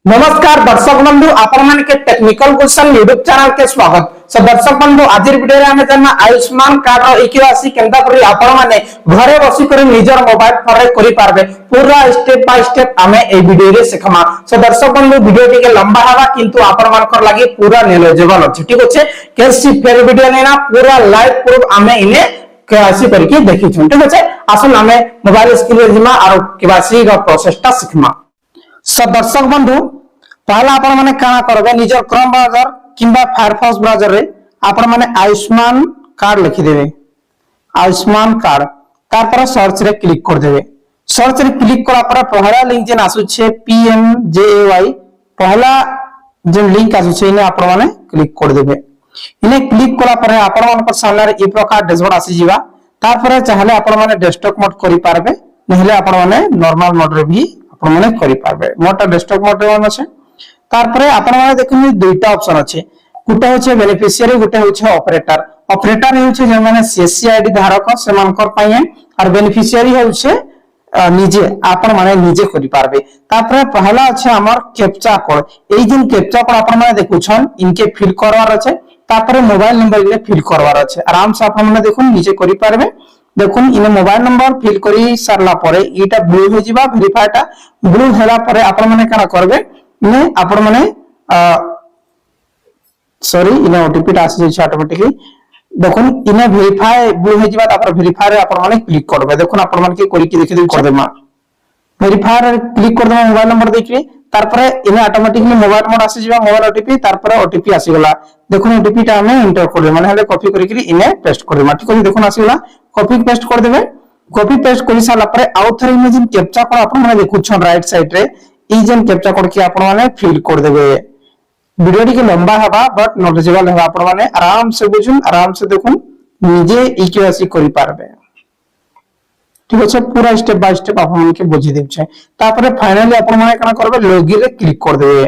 नमस्कार दर्शक बंधु आपण मन के टेक्निकल क्वेश्चन यूट्यूब चैनल के स्वागत। सो दर्शक बंधु आज वीडियो रे हमें जानना आयुष्मान कार्ड रो इक्वेसी केनता करी आपण माने घरे बसी कर निजर मोबाइल फोन रे करि पारबे पूरा स्टेप बाय स्टेप हमें ए वीडियो रे सिखमा। सो दर्शक बंधु वीडियो टिके लंबा हवा किंतु आपण मन कर लागि पूरा नॉलेजेबल अछि। ठीक अछि केसी फेर वीडियो लेना पूरा लाइव प्रूफ हमें इने केवासी करके देखि छु। ठीक अछि आसन हमें मोबाइल स्क्रीन रे जिमा और केवासी रो प्रोसेसटा सिखमा। सब दर्शक बंधु पहला आपण माने काना करबे निजर क्रोम ब्राउजर किंबा फायरफॉक्स ब्राउजर रे आपण माने आयुष्मान कार्ड लिखि देबे। आयुष्मान कार्ड तार पर सर्च रे क्लिक कर देबे। सर्च रे क्लिक करा पर पहला लिंक जेन आसु छे PMJAY पहला जे लिंक आसु छे ने आपण माने क्लिक कर देबे। इने क्लिक करा पर आपण मान पर सामने रे ई प्रकार डैशबोर्ड आसी जीवा। तार पर चाहले आपण माने डेस्कटॉप मोड करि पारबे नहले आपण माने नॉर्मल मोड रे भी आपण माने करि पारबे। मोटा डेस्कटॉप मोड रे अछि तारपरे आपण माने देखनि दुईटा ऑप्शन अछि गुटे होचे बेनिफिशियरी गुटे होचे ऑपरेटर। ऑपरेटर होचे जे माने CSC धारक से मानकर पाए और बेनिफिशियरी होचे निजे आपण माने निजे करि पारबे। तारपरे पहला अछि हमर कैप्चा कोड। एई दिन कैप्चा कोड आपण माने देखुछन इनके फिल करवार अछि तारपरे मोबाइल नंबर इने फिल करवार अछि। आराम से आपण माने देखुन निजे करि पारबे। देखुन इने मोबाइल नंबर फिल करि सरला परे इटा ब्लू हो जिबा वेरीफाईटा ब्लू होला परे आपण माने काना करबे ने आपण माने सॉरी इने ओटीपी टा आसी छै ऑटोमेटिकली। देखुन इने वेरीफाई ब्लू हो जिबा तापर वेरीफाई रे आपण माने क्लिक करबे। देखुन आपण माने के करि के देखि कर देमा वेरीफाई रे क्लिक कर देमा मोबाइल नंबर देखि तारपरे इने ऑटोमेटिकली मोबाइल नंबर आसी जिबा मोबाइल ओटीपी तारपरे ओटीपी आसी गला। देखुन ओटीपी टा हमें एंटर कर दे माने हले कॉपी करि के इने पेस्ट कर देमा। ठीक है देखुन आसी गला कॉपी पेस्ट कर देबे। कॉपी पेस्ट करि साला परे आउट थरे इमेजिन कैप्चा कोड आपण माने देखुछन राइट साइड रे ई जेन कैप्चा कोड के आपण माने फिल कर देबे। वीडियो टी के लंबा हवा बट नॉलेजेबल हवा आपण माने आराम से बुझुन आराम से देखुन निजे इक्वेसी करि पारबे। ठीक আছে पूरा स्टेप बाय स्टेप आपण माने के बुझि देब छै। तापरे फाइनली आपण माने कना करबे लॉगिन रे क्लिक कर देबे।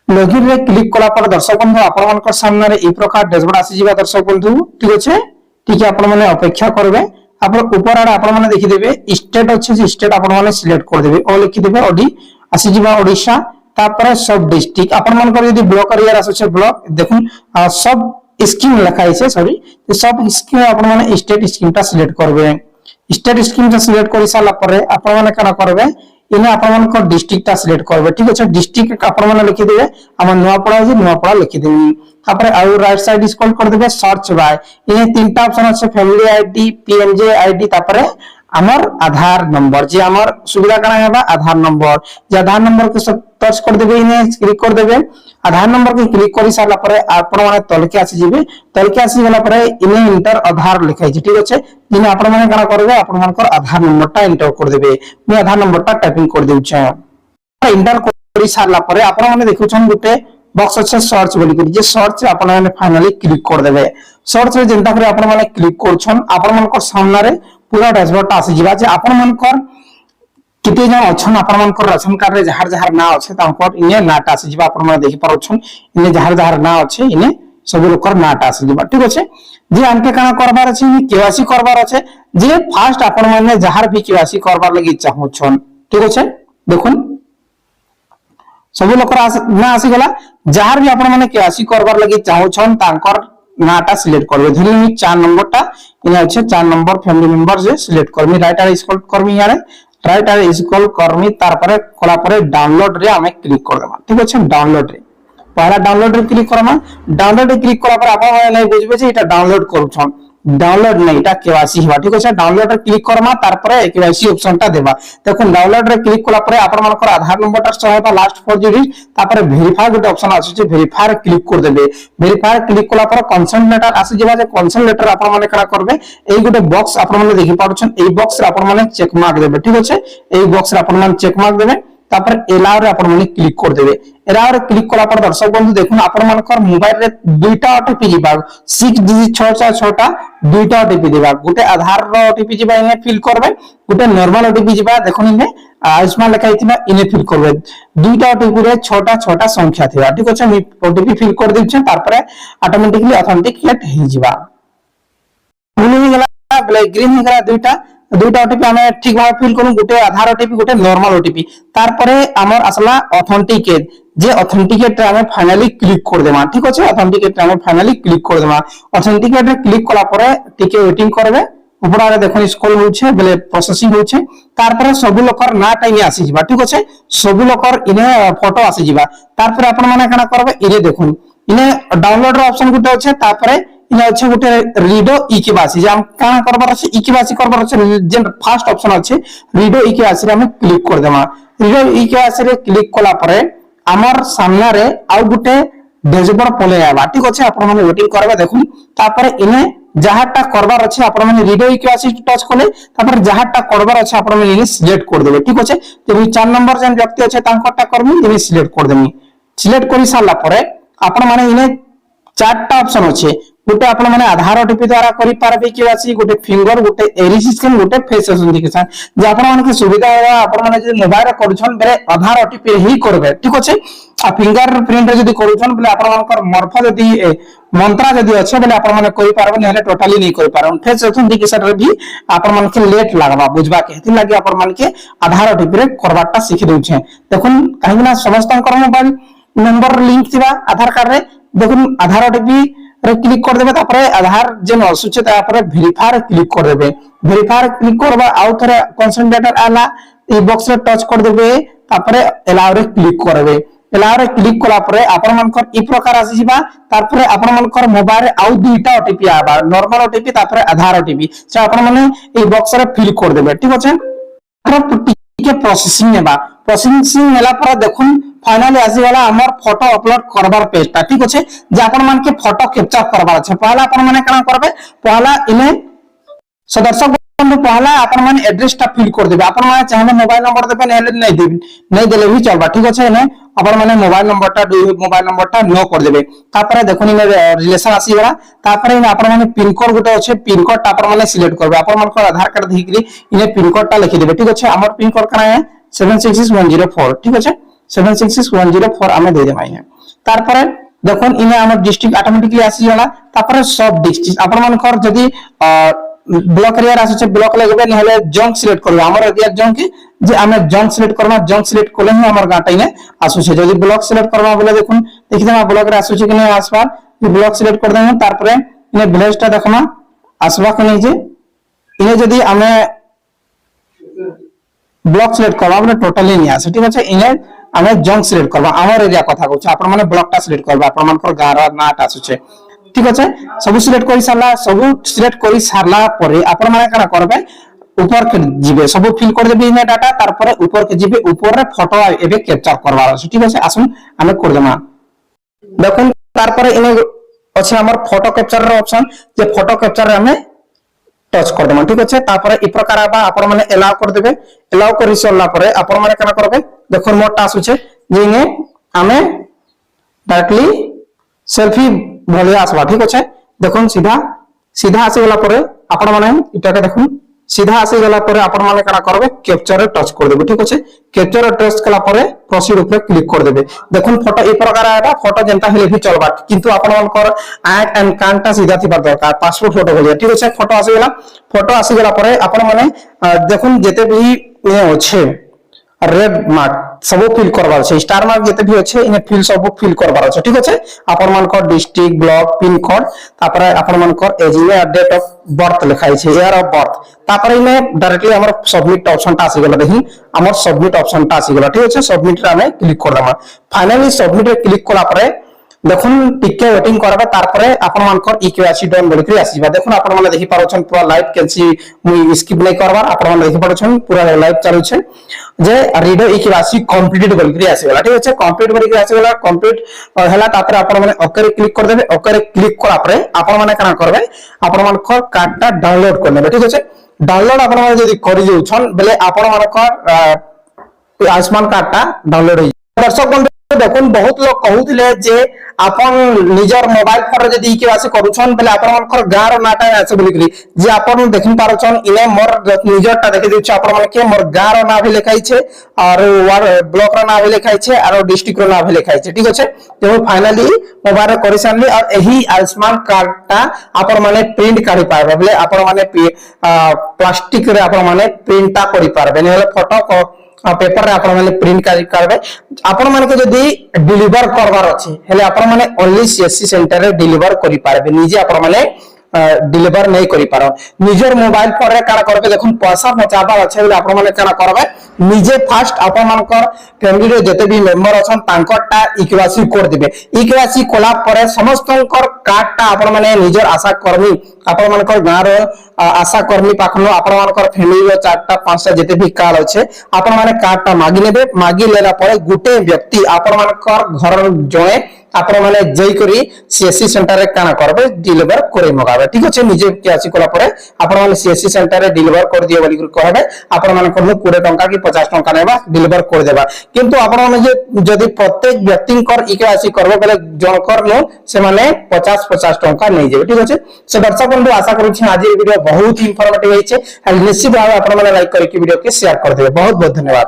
लॉगिन रे क्लिक कला पर दर्शक बंधु आपण मानकर सामने रे ई प्रकार डैशबोर्ड आसी जिबा दर्शक बंधु। ठीक আছে ठीक है आपण माने अपेक्षा करबे। आपण ऊपर आडे आपण माने देखि देबे स्टेट अछि जे स्टेट आपण माने सिलेक्ट कर देबे ओ लिखि देबे ओडी आसी जिबा ओडिशा तापर सब डिस्ट्रिक्ट आपण मानकर यदि ब्लॉक एरिया आसे छै ब्लॉक देखुन सब स्कीम लिखाइ छै सॉरी सब स्कीम आपण माने स्टेट स्कीम ता सिलेक्ट करबे। स्टेट स्कीम ता सिलेक्ट करि साला परे आपण माने कना करबे इने आपण मानकर डिस्ट्रिक्ट ता सिलेक्ट करबे। ठीक अछि डिस्ट्रिक्ट आपण माने लिखि देबे हमर नुआपड़ा जे नुआपड़ा लिखि देबे। तापर आउ राइट साइड स्क्रॉल कर देबे सर्च बाय इने तीनटा ऑप्शन আছে फैमिली आईडी PMJ आईडी तापर हमर आधार नंबर जे हमर सुविधा कना हेबा आधार नंबर जे आधार नंबर के सब टच कर देबे इने क्लिक कर देबे। आधार नंबर के क्लिक करि साला परे आपण माने तलके आसी जिबे तलके आसी गेला परे इने इंटर आधार लिखाइ छै। ठीक अछि इने आपण माने कना करबे आपण मानकर आधार नंबरटा एंटर कर देबे। मैं आधार नंबरटा टाइपिंग कर देउ छै इंटर करि साला परे आपण माने देखुछन गुटे बॉक्स अच्छे सर्च बोली करी जे सर्च आपण माने फाइनली क्लिक कर देबे। सर्च रे जेंता करे आपण माने क्लिक करछन आपण मानकर सामने रे पूरा डैशबोर्ड आसी जिबा जे आपण मानकर किते जन अछन आपण मानकर राशन कार्ड रे जहार जहार ना अछि तांकर इने नाटा आसी जिबा आपण माने देखि परछन इने जहार जहार ना अछि इने सब लोकर नाटा आसी जिबा। ठीक अछि जे आनके काना करबार अछि इने केवासी करबार अछि जे फास्ट आपण माने जहार भी केवासी करबार लागि चाहछन। ठीक अछि देखुन सब लोकर ना आसी गला जहार भी आपण माने केवासी करबार लागि चाहछन तांकर नाटा सिलेक्ट करबे। धरि मी 4 नंबरटा इने अछि 4 नंबर फैमिली मेंबर जे सिलेक्ट करमी राइट आर स्क्रॉल करमी यारे राइट आर स्क्रॉल करमी तार परे कोला परे डाउनलोड रे हमें क्लिक कर देबा। ठीक अछि डाउनलोड रे पहला डाउनलोड रे क्लिक करमा डाउनलोड रे क्लिक कला पर आपण माने नै बुझबे जे एटा डाउनलोड करूछन डाउनलोड नै एटा केवासी हेबा। ठीक अछि डाउनलोड रे क्लिक करमा तार परे केवासी ऑप्शन टा देबा। देखुन डाउनलोड रे क्लिक कला परे आपण मानकर आधार नंबर टा सहेबा लास्ट 4 डिजिट तापर वेरीफाई गुटे ऑप्शन आसी छै वेरीफाई रे क्लिक कर देबे। वेरीफाई क्लिक कला पर कंसेंट लेटर आसी जेबा जे कंसेंट लेटर आपण माने करा करबे एई गुटे बॉक्स आपण माने देखि पाडछन एई बॉक्स रे आपण माने चेक मार्क देबे। ठीक अछि एई बॉक्स रे आपण माने चेक मार्क देबे तापर एलाउ रे आपण माने क्लिक कर देबे। एलाउ रे क्लिक कला पर दर्शक बंधु देखुन आपण मानकर मोबाइल रे दुईटा ओटीपी जिबा 6 डिजिट 6 टा दुईटा ओटीपी दिबा गुटे आधार रो ओटीपी जिबा इने फिल करबे गुटे नॉर्मल ओटीपी जिबा देखुन इने आयुष्मान लिखा हिथिबा इने फिल करबे दुईटा ओटीपी रे 6 टा संख्या थिबा। ठीक अछि मी ओटीपी फिल कर दै छै तार पर ऑटोमेटिकली ऑथेंटिकेट हे जिबा ब्लू हो गेला ब्लैक ग्रीन हो गेला दुईटा দুইটা ওটিপি আমি ঠিক ভাবে ফিল করুন, গোটে আধার ওটিপি গোটে নরমাল ওটিপি। তারপরে আমার আসলা অথেন্টিকেট, যে অথেন্টিকেট আমি ফাইনালি ক্লিক করে দেমা। ঠিক আছে, অথেন্টিকেট আমি ফাইনালি ক্লিক করে দেমা। অথেন্টিকেট ক্লিক কলা পরে টিকে ওয়েটিং করবে, উপরে আগে দেখুন স্ক্রল হচ্ছে বেলে প্রসেসিং হচ্ছে। তারপরে সবু লোকর নাটা ইনে আসি ଯିବା। ঠিক আছে, সবু লোকর ইনে ফটো আসি ଯିବା। তারপরে আপন মানে কানা করবে, ইনে দেখুন ইনে ডাউনলোড র অপশন গুটে আছে। তারপরে ইনে আছে গোটে রিডো ইকিবাসি, যে আম কানা করবার আছে ইকিবাসি করবার আছে, যে ফার্স্ট অপশন আছে রিডো ইকিবাসি রে আমি ক্লিক করে দেমা। রিডো ইকিবাসি রে ক্লিক কলা পরে আমার সামনে আউ গোটে ড্যাশবোর্ড পলে আবা। ঠিক আছে, আপন মানে ওয়েটিং করবে দেখুন। তারপরে ইনে যাহাটা করবার আছে আপন মানে রিডো ইকিবাসি টাচ করলে তারপরে যাহাটা করবার আছে আপন মানে ইনে সিলেক্ট করে দেবে। ঠিক আছে, তুমি 4 নম্বর যেন ব্যক্তি আছে তাঙ্করটা করবি, ইনে সিলেক্ট করে দেবি। সিলেক্ট করে সারলা পরে আপন মানে ইনে 4টা অপশন আছে। গোটে আপন মানে আধার ওটিপি দ্বারা করি পারবে কেওয়াইসি, গোটে ফিঙ্গর, গোটে এরিস স্ক্যান, গোটে ফেস অথেন্টিকেশন। যে আপন মানে সুবিধা হবে আপন মানে যদি মোবাইল রে করছন বেলে আধার ওটিপি হি করবে। ঠিক আছে, আর ফিঙ্গার প্রিন্ট রে যদি করছন বেলে আপন মানকৰ মরফ যদি মন্ত্রা যদি আছে বেলে আপন মানে করি পারবে, নহলে টোটালি नहीं করি পারবে। ফেস অথেন্টিকেশন রে भी আপন মানকে লেট লাগবা বুঝবা के, হেতি লাগি আপন মানকে আধার ওটিপি রে করবাটা শিখি দউছে। দেখুন কাহিনা না সমস্তଙ୍କର মোবাইল नंबर लिंक थिबा आधार कार्ड रे, দেখুন আধার ওটিপি রে ক্লিক করে দেবে। তারপরে আধার যেন আসুছে তারপরে ভেরিফাই রে ক্লিক করে দেবে। ভেরিফাই রে ক্লিক করবা আউ থরে কনসেন্ট্রেটর আলা এই বক্স রে টাচ করে দেবে। তারপরে এলাও রে ক্লিক করবে। এলাও রে ক্লিক কলা পরে আপন মানকৰ এই প্রকার আসি ଯିবা। তারপরে আপন মানকৰ মোবাইল রে আউ দুইটা ওটিপি আবা, নরমাল ওটিপি তারপরে আধার ওটিপি, সে আপন মানে এই বক্স রে ফিল করে দেবে। ঠিক আছে, টিকে প্রসেসিং নেবা। প্রসেসিং নেলা পরে দেখুন ফাইনালি আসি গলা আমার ফটো আপলোড করবার পেজটা। ঠিক আছে, যে আপন মানকে ফটো ক্যাপচার করবার আছে পহলা আপন মানে কানা করবে, পহলা ইনে সদস্যক বন্ধু পহলা আপন মানে এড্রেসটা ফিল করে দেবে। আপন মানে চাইলে মোবাইল নম্বর দেবে, নহলে নাই দেবে, নাই দিলে भी চলবা। ঠিক আছে, এনে আপন মানে মোবাইল নম্বরটা মোবাইল নম্বরটা নো করে দেবে। তারপরে দেখুন ইনে রিলেশন আসি গলা। তারপরে ইনে আপন মানে পিন কোড গুটা আছে, পিন কোডটা আপন মানে সিলেক্ট করবে। আপন মানকৰ আধার কার্ড দেখিলি ইনে পিন কোডটা লিখি দেবে। ঠিক আছে, আমার পিন কোড কানা 766104। ঠিক আছে, 766104 আমি দিয়ে দেব আইনে। তারপরে দেখুন ইনে আমার ডিস্ট্রিক্ট অটোমেটিক্যালি আসি গলা। তারপরে সব ডিস্ট্রিক্ট আপন মানকৰ যদি ব্লক এরিয়া আসছে ব্লক লাগবে, নহলে জঙ্ক সিলেক্ট করবে। আমার এরিয়া জঙ্ক যে আমি জঙ্ক সিলেক্ট করবা, জঙ্ক সিলেক্ট করলে হি আমার গাটা ইনে আসছে। যদি ব্লক সিলেক্ট করবা বলে দেখুন দেখি দেবা ব্লক রে আসছে কি না আসবা, ব্লক সিলেক্ট করে দেব। তারপরে ইনে ভিলেজটা দেখনা আসবা কি নাই, যে ইনে যদি আমি ব্লক সিলেক্ট করবা বলে টোটালি নি আসে। ঠিক আছে, ইনে আমি জঙ্ক সিলেক্ট করবা, আমার এরিয়া কথা কইছে, আপন মানে ব্লকটা সিলেক্ট করবা, আপন মানকৰ গাঁর নাটা আসছে। ঠিক আছে, সব সিলেক্ট করি সারলা, সব সিলেক্ট করি সারলা পরে আপন মানে কানা করবে উপর কে জিবে, সব ফিল করে দেবে ইনে ডাটা। তারপরে উপর কে জিবে, উপরে ফটো এবে ক্যাপচার করবার আছে। ঠিক আছে, আসুন আমি করে দেমা। দেখুন তারপরে ইনে আছে আমার ফটো ক্যাপচারের অপশন, যে ফটো ক্যাপচারে আমি টাচ করে দেব। ঠিক আছে, তারপরে এই প্রকার আবা আপন মানে এলাও করে দেবে। এলাও করে সরলা পরে আপন মানে কানা করবে, দেখুন মোরটা আসুছে যে ইনে আমি ডাইরেক্টলি সেলফি ভলিয়া আসবা। ঠিক আছে, দেখুন সিধা সিধা আসি গলা পরে আপন মানে এটাকে দেখুন সিধা আসি গলা পরে আপন মানে কানা করবে ক্যাপচারে টাচ করে দেবে। ঠিক আছে, ক্যাপচারে টাচ কলা পরে প্রসিড উপরে ক্লিক করে দেবে। দেখুন ফটো এই প্রকার আইবা, ফটো যেনতা হলে ভি চলবা, কিন্তু আপন মানকৰ আই এন্ড কানটা সিধা থিবা দরকার, পাসপোর্ট ফটো হলিয়া। ঠিক আছে, ফটো আসি গলা, ফটো আসি গলা পরে আপন মানে দেখুন যেতে ভি আছে রেড মার্ক सब फिल करबार আছে, स्टार मार्क যেতে भी আছে ইনে ফিল सब फिल करबार আছে। ঠিক আছে, আপন মানকৰ ডিস্ট্রিক্ট ব্লক পিন কোড, তারপরে আপন মানকৰ age year date of birth লেখা আছে, ইয়ার অফ বার্থ। তারপরে ইনে ডাইরেক্টলি আমার সাবমিট অপশনটা আসি গলা, দেখি আমার সাবমিট অপশনটা আসি গলা। ঠিক আছে, সাবমিট রে আমি ক্লিক করলাম। ফাইনালি সাবমিট রে ক্লিক করা পরে দেখুন টিকে ওয়েটিং করবে। তারপরে আপন মানকৰ ইকিউআইসি ডাউন বলি করে আসিবা। দেখুন আপন মানে দেখি পারছন পুরা লাইভ কেনসি মুই স্কিপ নাই করবার, আপন মানে দেখি পারছন পুরা লাইভ চালুছে যে রিডো ইকিউআইসি কমপ্লিটেড বলি করে আসি গলা। ঠিক আছে, কমপ্লিট বলি করে আসি গলা, কমপ্লিট হলা। তারপরে আপন মানে ওকে রে ক্লিক করে দেবে। ওকে রে ক্লিক করা পরে আপন মানে কানা করবে, আপন মানকৰ কার্ডটা ডাউনলোড করে নেবে। ঠিক আছে, ডাউনলোড আপন মানে যদি করি যাউছন বলে আপন মানকৰ আয়ুষ্মান কার্ডটা ডাউনলোড হই। দর্শক বন্ধু দেখুন বহুত লোক কহুଥିଲେ যে আপন নিজর মোবাইল ফোন রে যদি ইকেওয়াইসি করুছন বেলে আপনার গাঁর নাটা আছে বলি যে আপন দেখি পারছন ইনে মোর নিজরটা দেখি দিচ্ছে আপনার কে মোর গাঁর না ভি লেখাইছে আর ব্লক র না ভি লেখাইছে আর ডিস্ট্রিক্ট র না ভি লেখাইছে ঠিক আছে তো ফাইনালি মোবাইল করে সামনে আর এই আয়ুষ্মান কার্ডটা আপন মানে প্রিন্ট কাঢ়ি পারবে বলে আপন মানে প্লাস্টিক রে আপন মানে প্রিন্টটা করি পারবে নহলে ফটো পেपर रे आपण माने प्रिंट करबे आपण माने के जदी डिलीवर करबार अछि हेले आपण माने ओनली सीएससी सेंटर रे डिलीवर करि पारबे निजे आपण माने डिलीवर नहीं करि पारो निजर मोबाइल फोन रे काना करबे देखुन पैसा बचाबा अछि बोले आपण माने काना करबे निजे फास्ट आपण मानकर फैमिली रे जते भी मेंबर अछन तांकरटा इकेवासी कोड दिबे इकेवासी कोला परे समस्तंकर कार्डटा आपण माने निजर आशा कर्मी आपण मानकर गाँव रो आशा कर्मी पाखनो आपण मानकर फैमिली रो 4टा 5टा जते भी कार्ड अछि आपण माने कार्डटा मागी नेबे मागी लेला परे गुटे व्यक्ति आपण मानकर घर जणे आपण माने जई करी सीएससी सेंटर रे काना करबे डिलीवर करे मगाबे ठीक अछि निजे के आसी कोला परे आपण माने सीएससी सेंटर रे डिलीवर कर दियो बोली कहबे आपण माने को 20 टंका की 50 टंका नेबा डिलीवर कर देबा किंतु आपण माने जे जदी प्रत्येक व्यक्ति कर इके आसी करबे बेले जनकर नो से माने 50 टंका नै जेबे ठीक अछि से दर्शक बंधु आशा करू छी आज ये वीडियो बहुत इंफॉर्मेटिव होइछे निश्चित भाव आपण माने लाइक करके वीडियो के शेयर कर देबे बहुत बहुत धन्यवाद।